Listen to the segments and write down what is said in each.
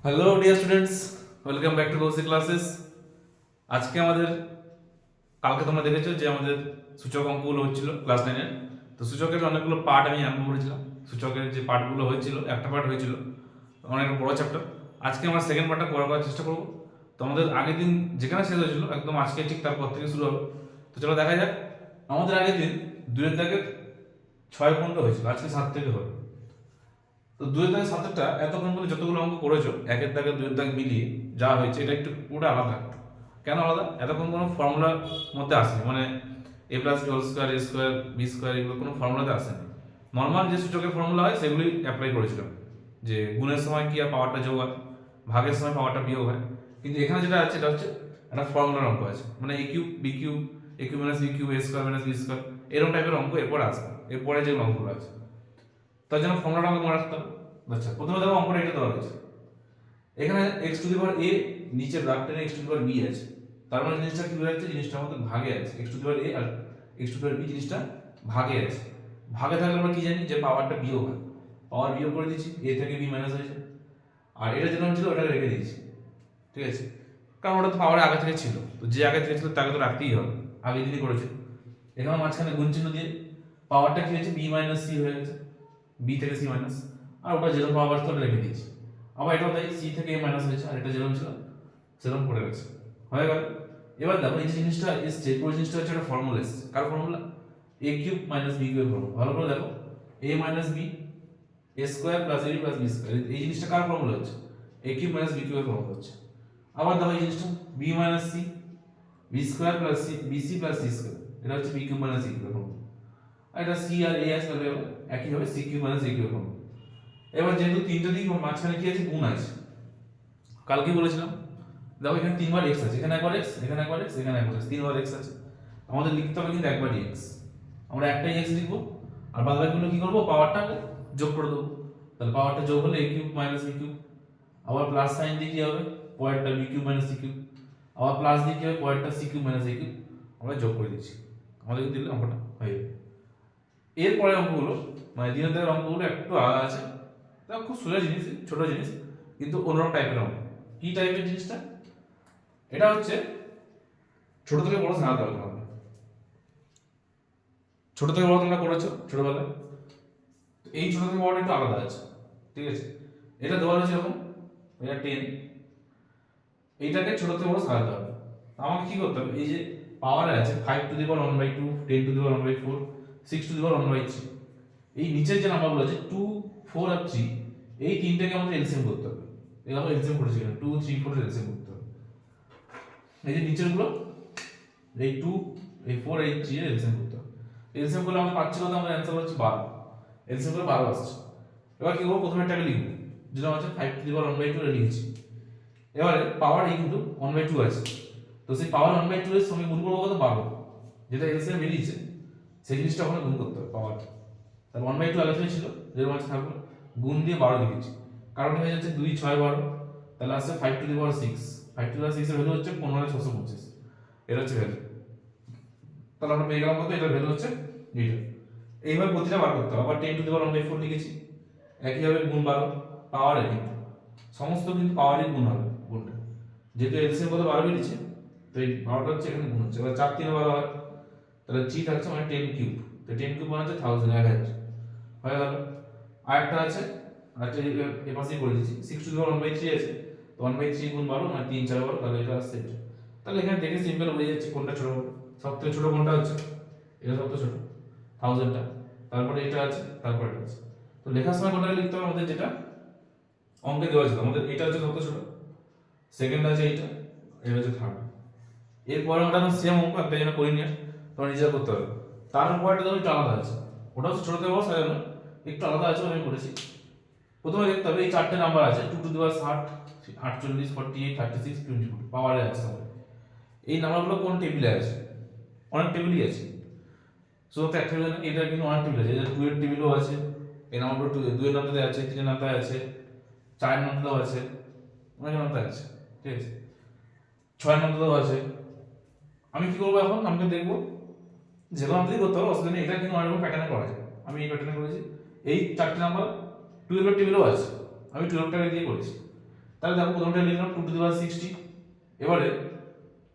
Hello dear students, welcome back to Kaushik classes. আজকে আমাদের কালকে তোমরা দেখেছো যে আমাদের সূচক অঙ্কগুলো হচ্ছিল ক্লাস 9-এর। তো সূচকের অনেকগুলো পার্ট আমি আরম্ভ করেছিলাম। সূচকের যে পার্টগুলো হয়েছিল, একটা পার্ট হয়েছিল, অনেক বড় চ্যাপ্টার। আজকে আমরা সেকেন্ড পার্টটা করার চেষ্টা করবো। তো আমাদের আগের দিন যেখানে শেষ হয়েছিল একদম আজকে ঠিক তারপর থেকে শুরু হবে। তো চলো দেখা যাক। আমাদের আগের দিন 2-6 পর্যন্ত হয়েছিল, আজকে 7 থেকে হবে। তো 2-7টা এতক্ষণ পর্যন্ত যতগুলো অঙ্ক করেছো, 1-এর দাগে 2-এর দাগ মিলিয়ে যা হয়েছে এটা একটু পুরোটা আলাদা। কেন আলাদা? এতক্ষণ কোনো ফর্মুলার মধ্যে আসেনি, মানে এ প্লাস বি হোল স্কোয়ার, এ স্কোয়ার, বি স্কোয়ার, এগুলো কোনো ফর্মুলাতে আসেনি। নর্মাল যে সূচকের ফর্মুলা হয় সেগুলি অ্যাপ্লাই করেছিলাম, যে গুণের সময় কি আর পাওয়ারটা যোগ হয়, ভাগের সময় পাওয়ারটা বিয়োগ হয়। কিন্তু এখানে যেটা আছে এটা হচ্ছে একটা ফর্মুলার অঙ্ক আছে, মানে এ কিউব বি কিউব, এ কিউব মাইনাস বি কিউব, এ স্কোয়ার মাইনাস বি স্কোয়ার, এরকম টাইপের অঙ্ক এরপরে আসবে, এরপরে যে অঙ্কগুলো আছে। তার জন্য ফর্মুলাটা আমাকে মনে রাখতে হবে। আচ্ছা, প্রথমে দেখো অঙ্কটা এটা দেওয়া হয়েছে। এখানে এক্স টু দি পাওয়ার এ, নিচে ব্র্যাকেট টেনে X to the power B আছে। তার মানে জিনিসটা কি বোঝাচ্ছে? জিনিসটা আমাদের ভাগে আছে। X to the power A আর X to the power B জিনিসটা ভাগে আছে। ভাগে থাকলে আমরা কি জানি? যে পাওয়ারটা বিয়োগ হয়। পাওয়ার বিয়োগ করে দিচ্ছি, এ থেকে বি মাইনাস হয়েছে। আর এটা যেরকম ছিল ওটাকে রেখে দিয়েছি, ঠিক আছে? কারণ ওটা তো পাওয়ারে আগে থেকে ছিল, তো যে আগে থেকে ছিল তাকে তো রাখতেই হবে, আগে যিনি করেছে। এখানে মাঝখানে গুণ চিহ্ন দিয়ে পাওয়ারটা কি হয়েছে? বি মাইনাস সি হয়ে গেছে, বি থেকে সি মাইনাস। আর ওটা যেরকম পাওয়ার ছিল রেখে দিয়েছি। আবার এটাও তাই, সি থেকে এ মাইনাস হয়েছে, আর এটা যেরকম ছিল সেরকম পড়ে গেছে, হয়ে গেল। এবার দেখো এই যে জিনিসটা এসছে, পুরো জিনিসটা হচ্ছে একটা ফর্মুলা এসছে। কার formula? A cube minus B কিউবের ফর্মুলা। ভালো করে দেখো, A minus B, A square plus A plus B square, এই জিনিসটা কার ফর্মুলা হচ্ছে? এ কিউব মাইনাস বি কিউবের ফর্মুলা হচ্ছে। আবার দেখো এই জিনিসটা B minus C, B square plus C, B C plus C square, এটা হচ্ছে বি কিউব মাইনাস সি কিউবের ফর্মুলা। আর এটা সি আর এ আছে, তাহলে একই হবে, সি কিউব মাইনাস এ কিউবের ফর্মুলা। এবার যেহেতু তিনটে দিক মাঝখানে কি আছে? গুণ আছে। কালকে বলেছিলাম, দেখো এখানে 3বার এক্স আছে, এখানে একবার এক্স, এখানে একবার এক্স, এখানে একবার এক্স, 3বার এক্স আছে। আমাদের লিখতে হবে কিন্তু একবারই এক্স। আমরা একটাই এক্স লিখবো, আর বাদ বাকিগুলো কি করবো? পাওয়ারটা যোগ করে দেবো। তাহলে পাওয়ারটা যোগ হলে a cube minus b cube. আবার প্লাস সাইন দিয়ে কি হবে? পরেরটা b cube minus c cube. আবার প্লাস দিয়ে কি হবে? পরেরটা c cube minus a cube. আমরা যোগ করে দিচ্ছি, আমাদের দিলে অঙ্কটা হয়ে যাবে। এরপরে অঙ্কগুলো, মানে দিনের দাগের অঙ্কগুলো একটু আলাদা আছে। এটা খুব সোজা জিনিস, ছোট জিনিস, কিন্তু অন্যরকম টাইপের অঙ্ক। কি টাইপের জিনিসটা? এটা হচ্ছে ছোট থেকে বড় সাজাতে হবে তোমাকে। ছোট থেকে বড় তোমরা করেছো ছোটবেলায়, তো এই ছোট থেকে বড়টা একটু আলাদা আছে, ঠিক আছে? এটা দেওয়া হয়েছে এরকম, এটা 10, এইটাকে ছোট থেকে বড় সাজাতে হবে। আমাকে কি করতে হবে? এই যে পাওয়ারে আছে 5 to the power 1/2, 10 to the power 1/4, 6 to the power 1/3, এই নিচের যে নাম্বারগুলো আছে 2, 4 আর 3, এই তিনটাকে আমাদের এলসিএম করতে হবে। এই দেখো এলসিএম করেছি, 2, 3, 4 এর এলসিএম করতে হবে। এই যে নিচের গুলো, এই 2, এই 4, এই 3 এর এলসিএম করতে হবে। এলসিএম করলে আমরা পাচ্ছি কত? আমাদের অ্যান্সার হচ্ছে 12। এলসিএম করে 12 আসছে। এবার কি করবো? প্রথমে এটাকে লিখবো, যেটা আছে 5 টু দি পাওয়ার 1/2 এ লিখেছি। এবারে পাওয়ার এই কিন্তু 1/2 আছে, তো সেই পাওয়ার 1/2 এর সঙ্গে গুণ করবো কত? 12, যেটা এলসিএম বেরিয়েছে সেই জিনিসটা ওখানে গুণ করতে হবে পাওয়ার। তাহলে 1/2 আগে থেকে ছিল, যেরকম আছে থাকলো, গুণ দিয়ে 12 লিখেছি। কারণ হয়ে যাচ্ছে 2, 6, 12, তাহলে আসছে 5 to the power 6। 5 to the পাওয়ার 6 এর ভ্যালু হচ্ছে 15,625, এটা হচ্ছে ভ্যালু। তাহলে আমরা পেয়ে গেলাম কত? এটার ভ্যালু হচ্ছে এইটা। এইভাবে প্রতিটা বার করতে হবে। আবার 10 টু দি পাওয়ার 1/4 লিখেছি, একইভাবে গুণ 12, পাওয়ার একই, সমস্ত কিন্তু পাওয়ারই গুণ হবে গুণটা, যেহেতু এলসিএম কত 12 বেরিয়েছে, তো এই 12টা হচ্ছে এখানে গুণ হচ্ছে। এবার 4 3 12 হয়, তাহলে 3 থাকছে মানে 10 কিউব, তো 10 কিউব মানে হচ্ছে 1000, 1000 হয়ে গেল। আরেকটা আছে, আরেকটা এই পাশেই করে দিচ্ছি, 6 টু দি পাওয়ার 1/3 আছে, তো 1/3 গুণ 12 মানে 3 4 12, তাহলে এটা আসছে এটা। তাহলে এখানে দেখে সিম্পল বুঝে যাচ্ছে কোনটা ছোট হবে। সবথেকে ছোট কোনটা হচ্ছে? এটা সবথেকে ছোট, 1000টা। তারপরে এটা আছে, তারপরে এটা আছে। তো লেখার সময় কোনটা লিখতে হবে? আমাদের যেটা অঙ্কে দেওয়া ছিল, আমাদের এটা হচ্ছে সবথেকে ছোট, সেকেন্ড আছে এইটা, এটা হচ্ছে থার্ড। এরপরে ওটা তো সেম অঙ্ক, একটা যেন করিনি, তোমার নিজেরা করতে হবে। তারপরটা তো একটু আলাদা আছে, ওটা হচ্ছে ছোট থেকে বড় সাজানো, একটু আলাদা আছে, আমি করেছি। প্রথমে দেখতে হবে এই চারটে নাম্বার আছে, 2 টু দি পাওয়ার 60, 48, 48, 36, 24 পাওয়ারে আছে। এই নাম্বারগুলো কোন টেবিলে আছে? অনেক টেবিলই আছে, শুধু একটা টেবিল না, এটা কিন্তু অনেক টেবিল আছে। এটা 2 এর টেবিলও আছে, এই নাম্বারগুলো 2 এর নাম্বারে আছে, 3 এর নাম্বারে আছে, 4 এর নাম্বারেও আছে, অনেক নাম্বার আছে, ঠিক আছে, 6 এর নাম্বারেও আছে। আমি কি করবো এখন? আমাকে দেখবো যেগুলো আমাদের করতে হবে অসুবিধা নেই, এটা কিন্তু অনেক প্যাটার্নে করা যায়। আমি এই প্যাটার্নে করেছি। এই চারটে নাম্বার 12 এর টেবিলও আছে, আমি 12টাকে দিয়ে করেছি। তাহলে দেখো প্রথমটা লিখলাম 2 টু দি পাওয়ার 60। এবারে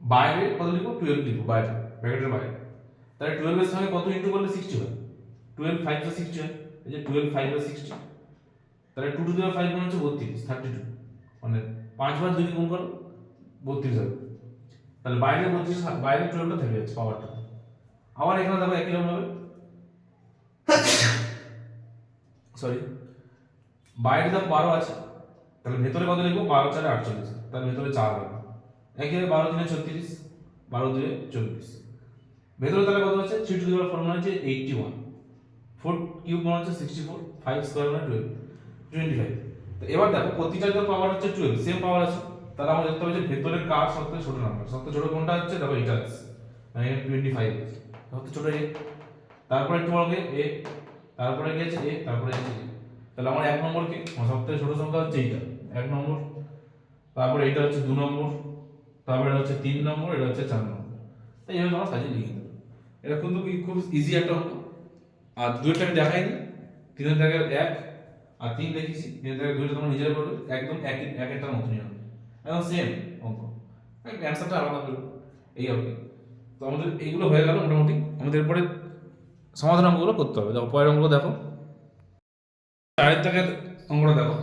বাইরে কত লিখবো, 12 লিখবো বাইরে, ব্র্যাকেটের বাইরে। তাহলে 12 এর সঙ্গে কত ইনটু করলে 60 হয়, 12 5 + 60 হয়, এই যে 12 5 + 60। তাহলে 2 টু দি পাওয়ার 5 মানে হচ্ছে 32, 32, মানে 5 বার যদি গুণ করো 32 হবে। তাহলে বাইরে 32, বাইরে 12টা থেকে যাচ্ছে পাওয়ারটা। আবার এখানে দেখো একই রকম হবে, সরি, বাইরে দেখো 12 আছে, তাহলে ভেতরে কত লিখবো, 12 4 48, তাহলে ভেতরে 4 হবে। একইভাবে 12 3 36, 12 2 24। ভেতরে তাহলে কত হচ্ছে, 3 টু দি পাওয়ার 4 মানে হচ্ছে 81, 4 কিউব মানে হচ্ছে 64, 5 স্কয়ার মানে 12, 25। তো এবার দেখো প্রতিটার পাওয়ার হচ্ছে 12, সেম পাওয়ার আছে। তাহলে আমরা দেখতে পাচ্ছি যে ভেতরে কার সবথেকে ছোট নাম্বার, সবথেকে ছোট কোনটা হচ্ছে, দেখো এটা আছে, মানে 25 আছে, সবথেকে ছোট এ। তারপরে একটু বড় এ, তারপরে কি আছে এ, তারপরে আছে এ। তাহলে আমার 1 নম্বর কি, সবথেকে ছোট সংখ্যা হচ্ছে এইটা 1 নম্বর, তারপরে এটা হচ্ছে 2 নম্বর, তারপরে এটা হচ্ছে 3 নম্বর, এটা হচ্ছে 4 নম্বর। তাই এইভাবে আমরা সাজিয়ে লিখে দেবো। এটা কিন্তু খুব ইজি একটা অঙ্ক। আর দুইটা আমি দেখাইনি, 3 জায়গায় 1 আর 3 লিখেছি, 3 জায়গায় 2টা তোমরা নিজেরা করবে, একদম এক একটার মতনই হবে, একদম সেম অঙ্ক, অ্যান্সারটা আলাদা হবে, এই হবে। তো আমাদের এইগুলো হয়ে গেল মোটামুটি। আমাদের এরপরে সমাধান অঙ্কগুলো করতে হবে। দেখো পরের অঙ্কগুলো দেখো, 4 দাগের অঙ্কটা দেখো।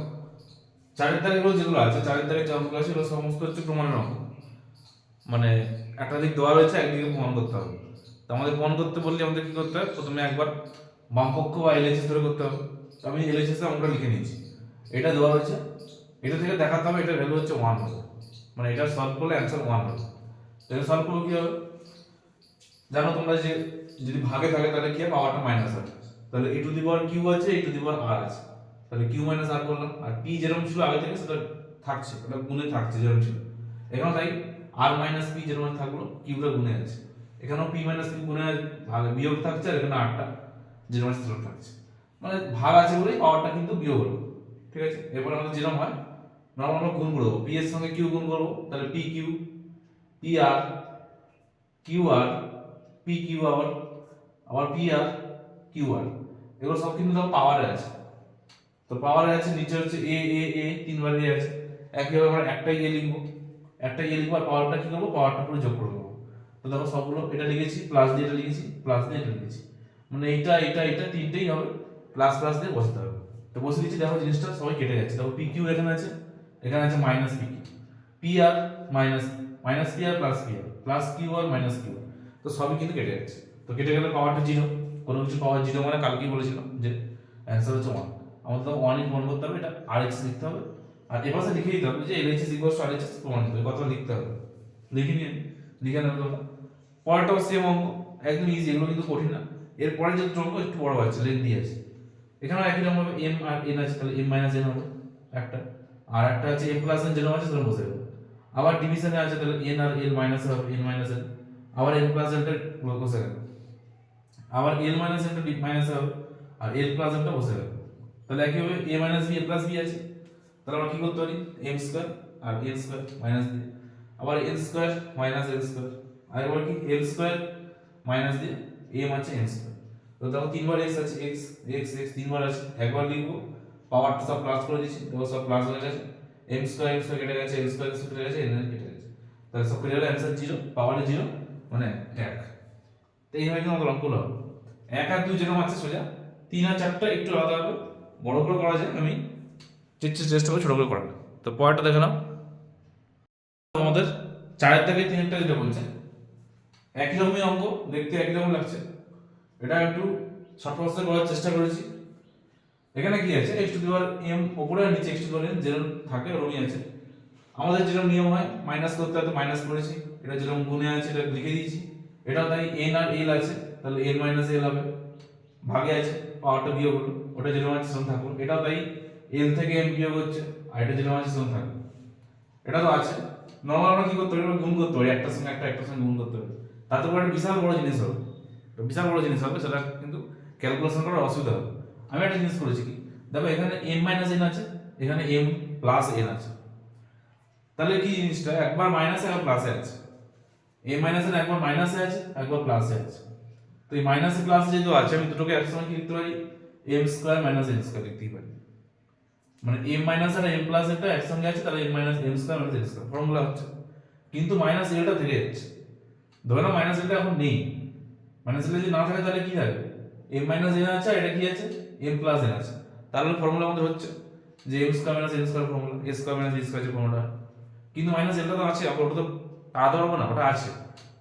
4 দাগের যেগুলো আছে, 4 দাগের যে অঙ্কগুলো আছে, এগুলো সমস্ত হচ্ছে প্রমাণের অঙ্ক, মানে একটা দিক দেওয়া রয়েছে, একদিকে প্রমাণ করতে হবে। তো আমাদের প্রমাণ করতে বললে আমাদের কি করতে হবে, প্রথমে একবার বাম পক্ষ বা এলএইচএস ধরে করতে হবে। তো আমি এলএইচএস অঙ্কটা লিখে নিয়েছি, এটা দেওয়া হয়েছে, এটা থেকে দেখাতে হবে এটার ভ্যালু হচ্ছে 1 হবে, মানে এটা সলভ করলে অ্যান্সার 1 হবে। তো এটা সলভ করলে কি হবে জানো তোমরা, যে যদি ভাগে থাকে তাহলে কি হবে, পাওয়ারটা মাইনাস হবে। তাহলে এ টু দি পাওয়ার কিউ আছে, এ টু দি পাওয়ার আর আছে, তাহলে কিউ মাইনাস আর করলাম, আর পি যেরকম ছিল আগে থেকে সেটা থাকছে, ওটা গুণে থাকছে যেরকম ছিল এখানে, তাই আর মাইনাস পি যেরকম থাকলো, কিউটা গুণে আছে, এখানেও পি মাইনাস কিউ গুণে ভাগে বিয়োগ থাকছে, আর এখানে আরটা যেরকম সেরকম থাকছে, মানে ভাগ আছে বলেই পাওয়ারটা কিন্তু বিয়োগ হলো। ঠিক আছে, এরপর আমাদের যেরকম হয় নরমাল আমরা গুণ করবো, পি এর সঙ্গে কিউ গুণ করবো, তাহলে P Q, P R, Q R, P Q আবার, আবার পি আর, কিউ আর, এগুলো সব কিন্তু সব পাওয়ারে আছে। তো পাওয়ারে আছে, নিচে হচ্ছে এ এ এ, তিনবার এ আছে, একইভাবে আমরা একটাই এ লিখবো, একটাই এ লিখবো, আর পাওয়ারটা কি করবো, পাওয়ারটা পুরো যোগ করে দেবো। তো দেখো সবগুলো এটা লিখেছি, প্লাস দিয়ে এটা লিখেছি, প্লাস দিয়ে এটা লিখেছি, মানে এইটা এটা এটা তিনটেই হবে, প্লাস প্লাস দিয়ে বসাতে হবে। তো বসে দিচ্ছি, দেখো জিনিসটা সবাই কেটে যাচ্ছে। দেখো পি কিউ এখানে আছে, এখানে আছে minus P Q, P R minus, minus P R plus P R, plus Q R minus Q R, তো সবই কিন্তু কেটে যাচ্ছে। তো কেটে গেলে পাওয়ারটা 0, কোনো কিছু পাওয়ার 0 মানে কালকেই বলেছিলাম যে অ্যান্সার হচ্ছে 1। আমাদের তো 1 প্রমাণ করতে হবে, এটা আরএক্স লিখতে হবে, আর এপাশে লিখে দিতে হবে যে এলএইচএস ইকুয়ালস টু আরএইচএস প্রমাণিত, এই কথাটা লিখতে হবে, লিখে নিয়ে লিখে নেবে তোমরা। পরেরটাও সেম অঙ্ক, একদম ইজি, এগুলো কিন্তু কঠিন না। এরপরে যে অঙ্ক একটু বড় আছে, লেন্থি আছে, এখানেও একই রকম ভাবে এম আর এন আছে, তাহলে এম মাইনাস এন হবে একটা, আর একটা আছে এম প্লাস এন যেরকম আছে সেরকম বসে যাবে। আবার ডিভিশনে আছে, তাহলে এন আর এল মাইনাস হবে, এন মাইনাস এন, আবার এন প্লাস এনটা বসে গেল, আবার এল মাইনাস এনটা মাইনাস হবে, আর এল প্লাস এনটা বসে গেল। তাহলে একইভাবে A minus B, A plus B আছে, তাহলে আমরা কি করতে পারি, এম স্কয়ার আর এন স্কয়ার মাইনাস দিয়ে, আবার N square minus N square, আর এবার কি এল স্কয়ার মাইনাস দিয়ে এম আছে এন স্কয়ার। তো দেখো তিনবার এক্স আছে, এক্স এক্স এক্স তিনবার আছে, একবার লিখবো, পাওয়ারটা সব প্লাস করে দিচ্ছি, দেখো সব প্লাস হয়ে গেছে, এম স্কয়ার কেটে গেছে, এল স্কয়ার কেটে গেছে, এন কেটে গেছে, তাহলে সব কেটে গেলে অ্যান্সার 0, পাওয়ারে 0 মানে 1। তো এইভাবে কিন্তু আমাদের অঙ্কগুলো হবে। 1 আর 2 যেরকম আছে সোজা, 3 আর 4টা একটু আলাদা হবে, বড় করে করা যায়, আমি চেষ্টা করে ছোট করে করাবো। তো পরেরটা দেখে নাও, আমাদের 4 থেকে 3 যেটা বলছে, একই রকমই অঙ্ক, দেখতে একই রকম লাগছে, এটা একটু শর্ট প্রসেসে করার চেষ্টা করেছি। এখানে কি আছে, x to the power m উপরে আর নিচে x to the power n যেরকম থাকে ওরকমই আছে। আমাদের যেরকম নিয়ম হয় মাইনাস করতে হয় তো মাইনাস করেছি, এটা যেরকম গুণে আছে এটা লিখে দিয়েছি, এটাও তাই n আর l আছে, তাহলে n মাইনাস l হবে, ভাগে আছে পাওয়ারটা বিয়োগ হলো, ওটা যেরকম আছে সেরকম থাকলো, এটাও তাই l থেকে m বিয়োগ হচ্ছে, আর এটা যেরকম আছে সেরকম থাকবে, এটা তো আছে। নরমাল আমরা কি করতে পারি, গুণ করতে পারি, একটার সঙ্গে একটার সঙ্গে গুণ করতে পারি, তাতে করে একটা বিশাল বড় জিনিস হবে, বিশাল বড় জিনিস হবে, সেটা কিন্তু ক্যালকুলেশন করার অসুবিধা হবে। আমি একটা জিনিস করেছি কি, দেখো এখানে m মাইনাস n আছে, এখানে m প্লাস n আছে, তাহলে কি জিনিসটা একবার মাইনাসে আর প্লাসে আছে, m মাইনাস n একবার মাইনাসে আছে একবার প্লাসে আছে। তো এই মাইনাসে প্লাসে যেহেতু আছে, আমি দুটোকে একসঙ্গে কি লিখতে পারি, m square minus n square লিখতে পারি। মানে m মাইনাস আর m প্লাস এটা একসঙ্গে আছে, তাহলে m minus m square minus n square formula হচ্ছে। কিন্তু মাইনাস এলটা থেকে যাচ্ছে, ধরে নাও মাইনাস এলটা এখন নেই, মাইনাস এল যদি না থাকে তাহলে কি থাকবে, m মাইনাস n আছে, আর এটা কি আছে, m প্লাস n আছে, তাহলে ফর্মুলা আমাদের হচ্ছে যে m square minus n square formula, a square minus b square যে ফর্মুলা। কিন্তু মাইনাস এলটা তো আছে, আমরা ওটা তো তাড়াতে পারবো না, ওটা আছে।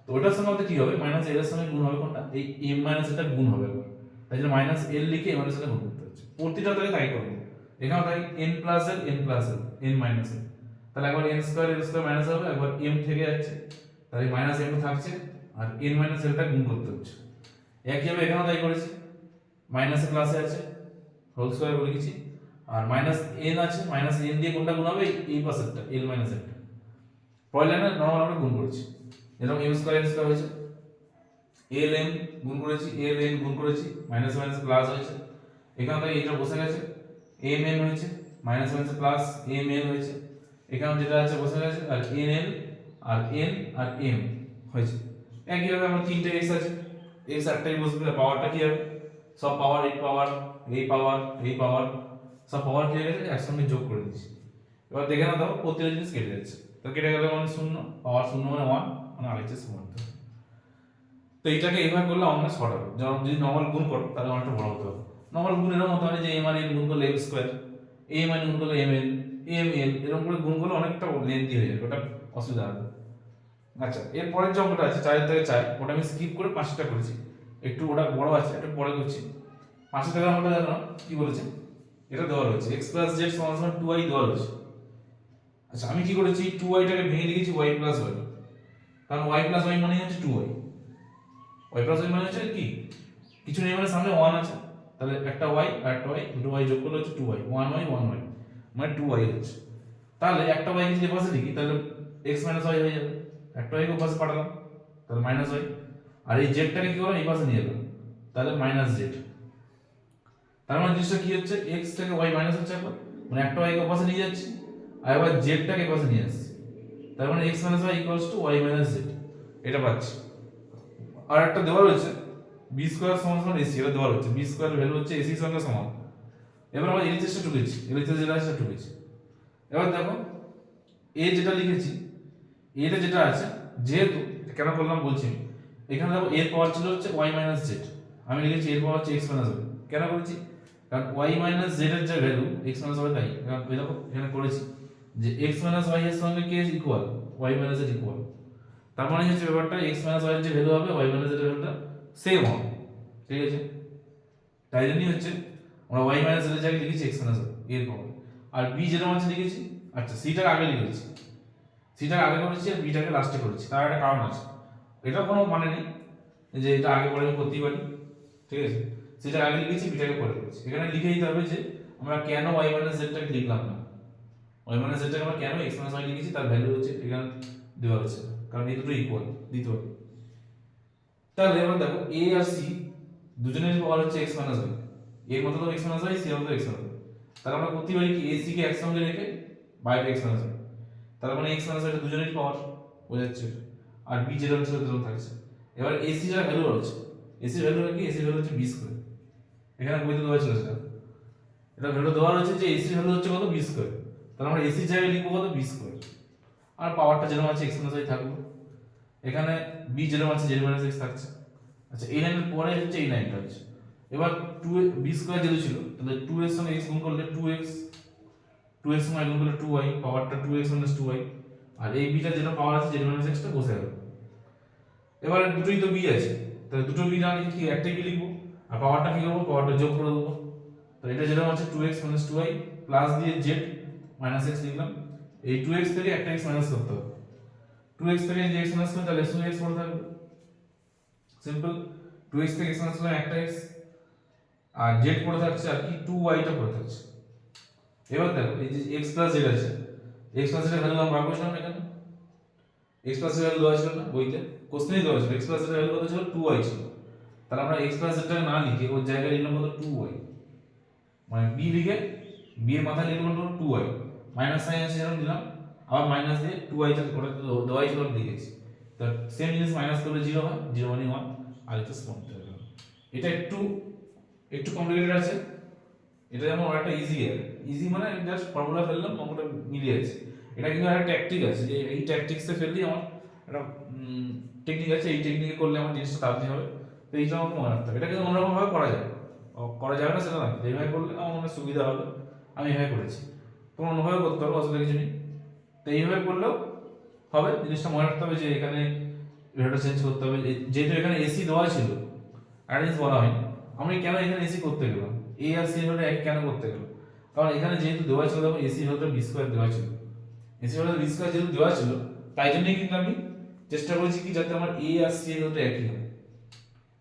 তো ওটার সঙ্গে আমাদের কি হবে, মাইনাস এল এর সঙ্গে গুণ হবে কোনটা, এই m মাইনাস এটা গুণ হবে একবার, তাই জন্য মাইনাস এল লিখে m মাইনাস এটা গুণ করতে হচ্ছে। প্রতিটা তাহলে তাই করবো, এখানে তাই n plus L n plus L n minus L, তাহলে একবার n square l square minus হবে, একবার m থেকে যাচ্ছে, তাহলে মাইনাস m থাকছে, আর n মাইনাস এলটা গুণ করতে হচ্ছে। একইভাবে এখানেও তাই করেছি, মাইনাস প্লাসে আছে, হোল স্কয়ার করে লিখেছি, আর মাইনাস n আছে, মাইনাস n দিয়ে কোনটা গুণ হবে, এই পাশেরটা l মাইনাস এলটা, পরের লাইনে নরমাল আমরা গুণ করেছি, এরকম m স্কয়ার n স্কয়ার হয়েছে, l m গুণ করেছি, l n গুণ করেছি, মাইনাস মাইনাস প্লাস হয়েছে, এখানে তাই এটা বসে গেছে, m n হয়েছে, minus minus plus m n হয়েছে, এখানে যেটা আছে বসে গেছে, আর n l আর n আর m হয়েছে। একইভাবে আমার তিনটে x আছে, x একটাই বসবে, পাওয়ারটা কি হবে, সব পাওয়ার এই পাওয়ার এই পাওয়ার এই পাওয়ার সব পাওয়ার কি হয়ে গেছে, একসঙ্গে যোগ করে দিচ্ছি। এবার দেখে না দাও প্রতিটা জিনিস কেটে যাচ্ছে, তো কেটে গেলে মানে শূন্য, পাওয়ার শূন্য মানে 1, মানে আরএইচএস সমান। তো এইটাকে এইভাবে করলে অনেক শর্ট হবে, যেমন যদি নর্মাল গুণ করো তাহলে অনেকটা বড় হতে হবে। নর্মাল গুণ এরকম হতে হবে যে m আর n গুণ করলে m স্কয়ার, m n গুণ করলে m n, m n এরকম করে গুণ করলে অনেকটা লেন্থি হয়ে যাবে, ওটা অসুবিধা হবে। আচ্ছা, এর পরের যে অঙ্কটা আছে 4 থেকে 4, ওটা আমি স্কিপ করে 5টা করেছি, একটু ওটা বড় আছে, এটা পরে করছি। 5 টাকা আমরা জানো কি বলেছে, এটা দেওয়া রয়েছে x প্লাস z সমান 2y দেওয়া রয়েছে। আচ্ছা, আমি কি করেছি, 2y টাকে ভেঙে লিখেছি y প্লাস y, কারণ y প্লাস y মানে হচ্ছে 2y, y প্লাস y মানে হচ্ছে কি, কিছু নেই মানে সামনে 1 আছে, তাহলে একটা y আর একটা y, দুটো y যোগ করলে হচ্ছে 2y, 1y 1y মানে 2y হচ্ছে। তাহলে একটা y যদি পাশে লিখি তাহলে x y হয়ে যাবে, একটা y কে পাশে পাঠালাম তাহলে মাইনাস y, আর এই z টাকে কি করলাম এই পাশে নিয়ে এলাম, তাহলে মাইনাস z। তার মানে জিনিসটা কি হচ্ছে, x থেকে y মাইনাস হচ্ছে একবার, মানে একটা y কে পাশে নিয়ে যাচ্ছি, আর এবার z টাকে পাশে নিয়ে আসছি, তার মানে x y y z, এটা পাচ্ছি। আর একটা দেওয়া রয়েছে b স্কয়ার সমান ac, এটা দেওয়া রয়েছে b স্কয়ার ভ্যালু হচ্ছে ac এর সঙ্গে সমান। এবার আমরা এলএইচএসটা টুকেছি, এলএইচএস যেটা আছে সেটা টুকেছি। এবার দেখো a যেটা লিখেছি, এটা যেটা আছে, যেহেতু কেন করলাম বলছি, এখানে দেখো এর পাওয়ার ছিল হচ্ছে y z, আমি লিখেছি এর পাওয়ার হচ্ছে x y, কেন করেছি, কারণ y z এর যে ভ্যালু x y তাই, কারণ এই দেখো এখানে করেছি যে x y এর সঙ্গে K equal, y z equal, তার মানে হচ্ছে ব্যাপারটা x y এর যে ভ্যালু হবে y z এর ভ্যালুটা সেম হবে, ঠিক আছে। তাই জন্যই হচ্ছে আমরা y z এর জায়গায় লিখেছি x y এর পাওয়ার, আর b যেটা আছে লিখেছি, আচ্ছা c টাকে আগে লিখেছি, c টাকে আগে করেছি আর b টাকে লাস্টে করেছি, তার একটা কারণ আছে, এটা কোনো মানে নেই যে এটা আগে পরে আমি করতেই পারি, ঠিক আছে। সেটা আগে লিখেছি, b টাকে পরে করেছি, এখানে লিখে দিতে হবে যে আমরা কেন y z টাকে লিখলাম না, y z টাকে আমরা কেন x y লিখেছি, তার ভ্যালু হচ্ছে এখানে দেওয়া আছে, কারণ এই দুটো ইকুয়াল দিতে হবে। তাহলে এবার দেখো a আর c দুজনের পাওয়ার হচ্ছে x y, এর মতলব x y, c এর মতলব x y, তাহলে আমরা করতে পারি কি ac কে একসঙ্গে রেখে বাইরে x y, তার মানে x y এটা দুজনের পাওয়ার বোঝাচ্ছে, আর b যেরকম ছিল তেরকম থাকছে। এবার ac এর ভ্যালু হচ্ছে, ac এর ভ্যালু কি, ac এর ভ্যালু হচ্ছে b স্কয়ার, এখানে বইতে দেওয়া ছিল সেটা, এটা ভ্যালু দেওয়া রয়েছে যে ac এর ভ্যালু হচ্ছে কত, b স্কয়ার, তাহলে আমরা ac এর জায়গায় লিখব কত, b স্কয়ার, আর পাওয়ারটা যেরকম আছে x y থাকবে, এখানে b যেরকম আছে z x থাকছে। আচ্ছা, এই লাইনের পরে হচ্ছে এই লাইনটা হচ্ছে, এবার 2 b স্কয়ার যেটা ছিল, তাহলে 2 এর সঙ্গে x গুণ করলে 2x, 2 এর সঙ্গে গুণ করলে 2y, পাওয়ারটা 2x 2y, আর এই বিটা যেটা পাওয়ার আছে z x টা বসে গেল। এবার দুটোই তো b আছে, তাহলে দুটো b না লিখে কি একটাই b লিখবো, আর পাওয়ারটা কি করব, পাওয়ারটা যোগ করে দেবো, তাহলে এটা যেটা হচ্ছে 2x 2y প্লাস দিয়ে z x লিখলাম, এই 2x থেকে একটা x মাইনাস করতে হবে, 2x থেকে যে x মাইনাস করতে তাহলে 2x পড়ে থাকবে, সিম্পল, 2x থেকে x মাইনাস করলে একটা x, আর z পড়ে থাকছে আর কি 2y টা পড়ে থাকছে। এবার দেখো এই যে x প্লাস z আছে, x প্লাস z এর ভ্যালু আমরা বসালাম এখানে, x প্লাস z এর ভ্যালু দেওয়া ছিল না বইতে, কোশ্চেনে দেওয়া ছিল x প্লাস z এর ভ্যালু কত ছিল, 2y ছিল, তাহলে আমরা x প্লাস z টাকে না লিখে ওর জায়গায় লিখলাম কত, 2y, মানে b লিখে b এর মাথায় লিখলাম কত, 2y, মাইনাস সাইন আছে এরকম দিলাম, আবার মাইনাস দিয়ে 2y টা ওটা দেওয়াই ছিল লিখেছি, তো সেম জিনিস মাইনাস করলে 0 হয়, 0 মানে 1, আর এটা সমান হয়ে গেল। এটা একটু কমপ্লিকেটেড আছে, এটা যেমন একটা ইজি মানে জাস্ট ফর্মুলা ফেললাম, অঙ্কটা মিলে যাচ্ছে। এটা কিন্তু একটা ট্যাকটিক আছে, যে এই ট্যাকটিক্সে ফেললেই আমার একটা টেকনিক আছে, এই টেকনিকে করলে আমার জিনিসটা তাড়াতাড়ি হবে। তো এইটা আমাকে মনে রাখতে হবে। এটা কিন্তু অন্যরকমভাবে করা যায়, করা যাবে না সেটা না, এইভাবে করলে আমার মনে হয় সুবিধা হবে। আমি এইভাবে করেছি, তোমরা অন্যভাবে করতে পারবো, অসুবিধা কিছু নেই। তো এইভাবে করলেও হবে। জিনিসটা মনে রাখতে হবে যে এখানে ভ্যালুটা চেঞ্জ করতে হবে। যেহেতু এখানে এসি দেওয়া ছিল, একটা জিনিস বলা হয়নি, আমি কেন এখানে এসি করতে গেলাম, এ আর সি ভ্যালুটা এক কেন করতে গেলাম? কারণ এখানে যেহেতু দেওয়া ছিল, দেখো এসি ভ্যালুটা বি স্কোয়ার দেওয়া ছিল, এসি ভ্যালুটা বি স্কোয়ার যেহেতু দেওয়া ছিল, তাই জন্যই কিন্তু আমি চেষ্টা করেছি কি যাতে আমার এ আর সি এর ভ্যালুটা একই হয়।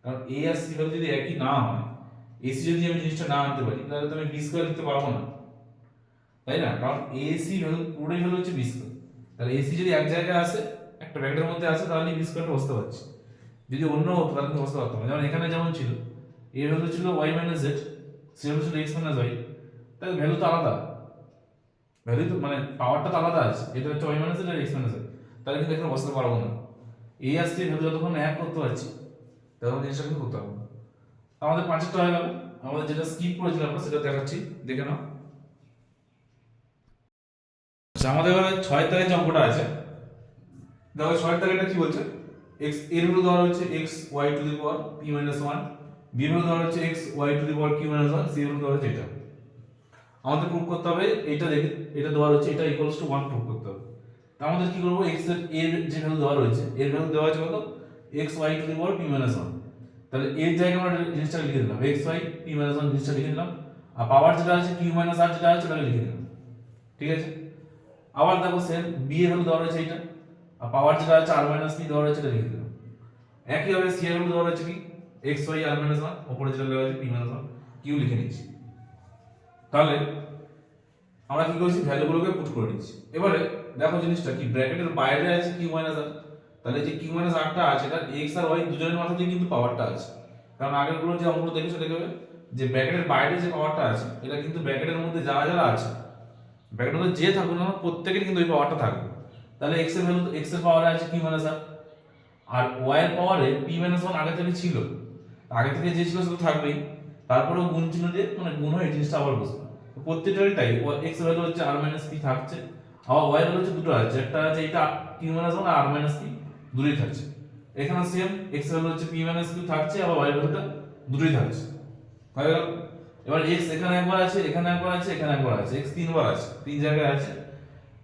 কারণ এ আর সি ভ্যালু যদি একই না হয়, এসি যদি আমি জিনিসটা না আনতে পারি, তাহলে তো আমি বি স্কোয়ার লিখতে পারবো না, তাই না? কারণ এসি ভ্যালু পুরোটাই ভ্যালু হচ্ছে বি স্কোয়ার। তাহলে এসি যদি এক জায়গায় আসে, একটা ব্র্যাকেটের মধ্যে আসে, তাহলে বি স্কোয়ারটা বসতে পারছি। যদি অন্য হতো তাহলে কিন্তু বসতে পারতাম না। যেমন এখানে যেমন ছিল, এ ভ্যালু ছিল y minus z, c value ছিল এক্স মাইনাস ওয়াই, তাহলে ভ্যালু তো আলাদা, ভ্যালু তো মানে পাওয়ারটা তো আলাদা আছে, এটা হচ্ছে ওয়াই মাইনাস জেড আর এক্স মাইনাস ওয়াই, তাহলে কিন্তু এখানে বসতে পারবো না। এই আর সি ভ্যালু যতক্ষণ এক করতে পারছি, তখন জিনিসটা কিন্তু করতে পারবো না। আমাদের পাঁচটা হয়ে গেল। আমাদের যেটা স্কিপ করেছিলাম আমরা সেটা দেখাচ্ছি, দেখে নাও। আচ্ছা, আমাদের এবারে 6 দাগের যে অঙ্কটা আছে, দেখো 6 দাগেরটা কি বলছে, x এর ভ্যালু দেওয়া হচ্ছে x y to the power p minus 1, b এর ভ্যালু দেওয়া হচ্ছে x y to the power q minus 1, c এর ভ্যালু দেওয়া হচ্ছে এটা। আমাদের প্রুফ করতে হবে এটা, দেখে এটা দেওয়া হচ্ছে, এটা ইকুয়ালস টু 1 প্রুফ করতে হবে। তা আমাদের কি করব, x এর যে ভ্যালু দেওয়া রয়েছে, এর ভ্যালু দেওয়া আছে কত, x y to the power p minus 1, তাহলে এর জায়গায় আমরা জিনিসটা লিখে দিলাম, x y p মাইনাস 1 জিনিসটা লিখে দিলাম, আর পাওয়ার যেটা আছে q মাইনাস r যেটা আছে সেটা লিখে দিলাম। ঠিক আছে, আবার দেখো সেম b এর ভ্যালু দেওয়া রয়েছে এটা, আর পাওয়ার যেটা আছে r মাইনাস p দেওয়া রয়েছে এটা লিখে দিলাম। একইভাবে c এর ভ্যালু দেওয়া রয়েছে কি, x y r মাইনাস 1, উপরে যেটা দেওয়া আছে p মাইনাস 1, q লিখে নিচ্ছি। তাহলে আমরা কি করছি, ভ্যালুগুলোকে পুট করে নিচ্ছি। এবারে দেখো জিনিসটা কি, ব্র্যাকেটের বাইরে আছে q মাইনাস r, তাহলে যে q মাইনাস r টা আছে, এটা x আর y দুজনের মাথাতেই কিন্তু পাওয়ারটা আছে। কারণ আগেরগুলো যে অঙ্কগুলো দেখেছো দেখবে যে ব্র্যাকেটের বাইরে যে পাওয়ারটা আছে, এটা কিন্তু ব্র্যাকেটের মধ্যে যারা যারা আছে, ব্র্যাকেটের মধ্যে যে থাকুক না প্রত্যেকের কিন্তু ওই পাওয়ারটা থাকবে। তাহলে x এর ভ্যালু, x এর পাওয়ারে আছে q মাইনাস r, আর y এর পাওয়ারে p মাইনাস 1 আগে থেকে ছিল, আগে থেকে যে ছিল সেটা থাকবেই, তারপরেও গুণ চিহ্ন দিয়ে মানে গুণ হয়ে এই জিনিসটা আবার বসবে। তো প্রত্যেকটারই তাই, x এর ভ্যালু হচ্ছে r মাইনাস p থাকছে, আবার y এর ভ্যালু হচ্ছে দুটো আছে, একটা আছে এটা q মাইনাস 1 আর r মাইনাস p দুটোই থাকছে। এখানে সেম x এর ভ্যালু হচ্ছে p মাইনাস q থাকছে, আবার y এর ভ্যালুটা দুটোই থাকছে, হয়ে গেল। এবার x এখানে একবার আছে, এখানে একবার আছে, এখানে একবার আছে, x তিনবার আছে, তিন জায়গায় আছে,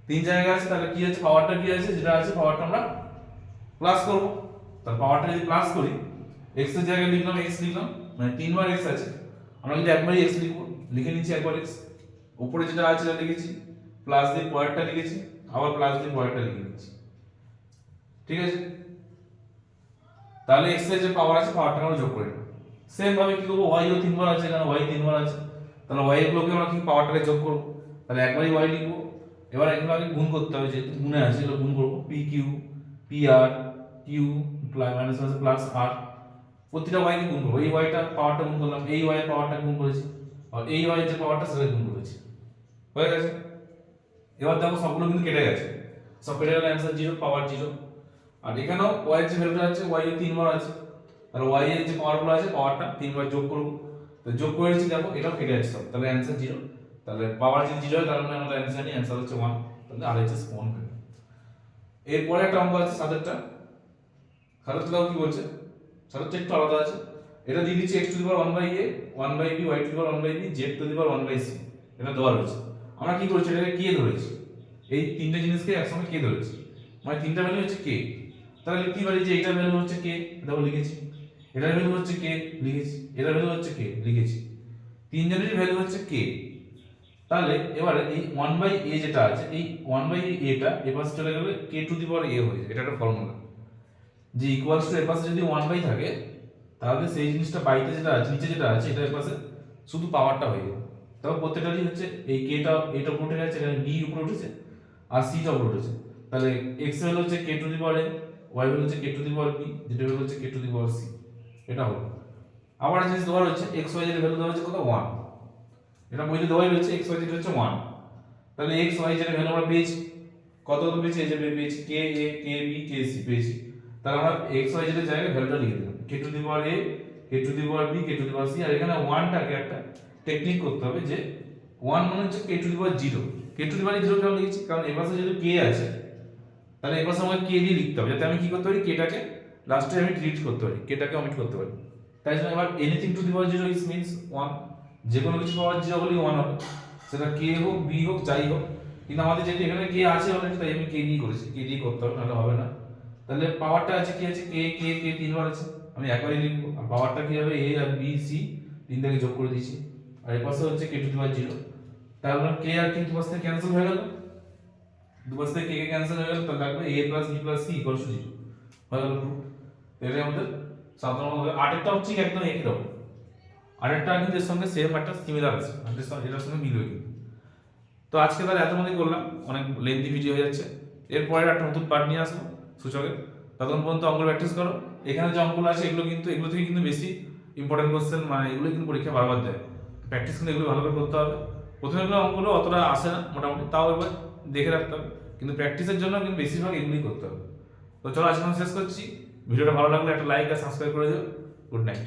তিন জায়গায় আছে, তাহলে কি আছে, পাওয়ারটা কি আছে, যেটা আছে পাওয়ারটা আমরা প্লাস করব। তার পাওয়ারটা যদি প্লাস করি, x এর জায়গায় লিখলাম x লিখলাম, মানে তিনবার x আছে, আমরা যদি একবারই x লিখব, লিখে নিচ্ছি একবার x, উপরে যেটা আছে সেটা লিখেছি, প্লাস দিয়ে পরেরটা লিখেছি, আবার প্লাস দিয়ে পরেরটা লিখে নিচ্ছি। ঠিক আছে, তাহলে x এর যে পাওয়ার আছে পাওয়ারটা আমরা যোগ করে নেব। সেম ভাবে কি করব, y ও তিনবার আছে, এখানে y তিনবার আছে, তাহলে y এর গুলোকে আমরা কি পাওয়ারটাকে যোগ করব, তাহলে একবারই y লিখব। এবার এগুলো আগে গুণ করতে হবে, যেহেতু গুণে আছে এগুলো গুণ করব, pq pr q মাইনাস আছে প্লাস r, প্রতিটা y কে গুণ করব, এই y টা পাওয়ারটা গুণ করলাম, এই y এর পাওয়ারটা গুণ করেছি, আর এই y এর যে পাওয়ারটা সেটা গুণ করেছি, হয়ে গেছে। এবার দেখো সবগুলো কিন্তু কেটে গেছে, সব কেটে গেলে অ্যানসার 0, পাওয়ার 0। আর এখানেও y এর যে ভ্যালুটা আছে, y এর তিনবার আছে, তাহলে y এর যে পাওয়ারগুলো আছে পাওয়ারটা তিনবার যোগ করব, তো যোগ করেছি দেখো এটাও কেটে যাচ্ছে সব, তাহলে অ্যানসার 0। তাহলে পাওয়ার যদি 0 হয় তার মানে আমাদের অ্যানসার নেই, অ্যানসার হচ্ছে 1, তাহলে RHS 1 হবে। এরপরে একটা অঙ্ক আছে সাতেরটা, সাতেরটাও কি বলছে, সাতেরটা একটু আলাদা আছে, এটা দিয়ে দিচ্ছে x to the power 1 by a 1 by b y to the power 1 by b z to the power 1 by c, এটা দেওয়া রয়েছে। আমরা কি করছি, এটাকে কে ধরেছি, এই তিনটে জিনিসকে একসঙ্গে কে ধরেছি, মানে তিনটা ভ্যালু হচ্ছে কে, তাহলে লিখতে পারি যে এটার ভ্যালু হচ্ছে কে, দেখো লিখেছি, এটার ভ্যালু হচ্ছে কে লিখেছি, এটার ভ্যালু হচ্ছে কে লিখেছি, তিনজনেরই ভ্যালু হচ্ছে কে। তাহলে এবারে এই 1 বাই a যেটা আছে, এই 1 বাই a টা এ পাশে চলে গেলে k two the power a হয়ে যায়, এটা একটা ফর্মুলা, যে ইকুয়ালস টু এর পাশে যদি 1 বাই থাকে, তাহলে সেই জিনিসটা বাইতে যেটা আছে, নিচে যেটা আছে, এটা এর পাশে শুধু পাওয়ারটা হয়ে যাবে। তবে প্রত্যেকটারই হচ্ছে এই k টা এটা উপরে উঠে গেছে, এখানে b উপরে উঠেছে, আর c টা উপরে উঠেছে, তাহলে x ভ্যালু হচ্ছে k two the power a, y value হচ্ছে k two the power b, যেটা ভ্যালু হচ্ছে k two the power c, এটা হলো। আবার একটা জিনিস দেওয়া হচ্ছে x y এর ভ্যালু দেওয়া হচ্ছে কত, 1, এটা বইতে দেওয়াই রয়েছে x y যেটা হচ্ছে 1, তাহলে x y যেটা ভ্যালু আমরা পেয়েছি, কত কত পেয়েছি, এই যে পেয়েছি k a k b k c পেয়েছি, তাহলে আমরা x y যেটা জায়গায় ভ্যালুটা লিখে দিলাম, k two the power a k two the power b k two the power c, আর এখানে 1 টাকে একটা টেকনিক করতে হবে যে 1 মানে হচ্ছে কে two the power 0। K two the পাওয়ার 0 কেন লিখেছি, কারণ এই পাশে যেহেতু কে আছে তাহলে এই পাশে আমাকে কে দিয়ে লিখতে হবে, যাতে আমি কি করতে পারি কেটাকে লাস্টে আমি ডিলিট করতে পারি, কেটাকে অমিট করতে পারি। তাই জন্য এবার anything to the power 0 is means 1, যে কোনো কিছু পাওয়ার 0 হলেই 1 হবে, সেটা কে হোক বি হোক যাই হোক। কিন্তু আমাদের যেহেতু এখানে কে আছে অলরেডি, তাই আমি কে দিয়ে করেছি, কে দিয়ে করতে হবে, নাহলে হবে না। তাহলে পাওয়ারটা আছে কি আছে, কে কে কে তিনবার আছে, আমি একবারই লিখবো। আর পাওয়ারটা কি হবে, এ আর বি সি তিনটাকে যোগ করে দিয়েছি, আর এই পাশে হচ্ছে কে টু দি পাওয়ার 0। তাহলে কে আর কে দুপাশ থেকে ক্যান্সেল হয়ে গেল, দুপাশ থেকে কে কে ক্যান্সেল হয়ে গেল, তাহলে থাকবে a plus b plus c equal to 0 হয়ে গেল প্রুফ। এটাই আমাদের সাধারণ হবে। আরেকটা হচ্ছে একদম একই রকম, আরেকটা কিন্তু এর সঙ্গে সেম একটা সিমিলার আছে, এটার সঙ্গে মিলবে কিন্তু। তো আজকে তাহলে এত মধ্যে করলাম, অনেক লেন্থি ভিডিও হয়ে যাচ্ছে। এরপরে একটা নতুন পার্ট নিয়ে আসবো সূচকের, ততক্ষণ পর্যন্ত অঙ্ক প্র্যাকটিস করো। এখানে যে অঙ্কগুলো আছে এগুলো কিন্তু এগুলো থেকে কিন্তু বেশি ইম্পর্টেন্ট কোশ্চেন, মানে এগুলো কিন্তু পরীক্ষা বারবার দেয়। প্র্যাকটিস কিন্তু এগুলো ভালো করে করতে হবে। প্রথমে অঙ্কগুলো অতটা আসে না মোটামুটি, তাও এবার দেখে রাখতে হবে, কিন্তু প্র্যাকটিসের জন্য কিন্তু বেশিরভাগ এগুলোই করতে হবে। তো চলো আজকে আমি শেষ করছি। ভিডিওটা ভালো লাগলে একটা লাইক আর সাবস্ক্রাইব করে দিও। Good night.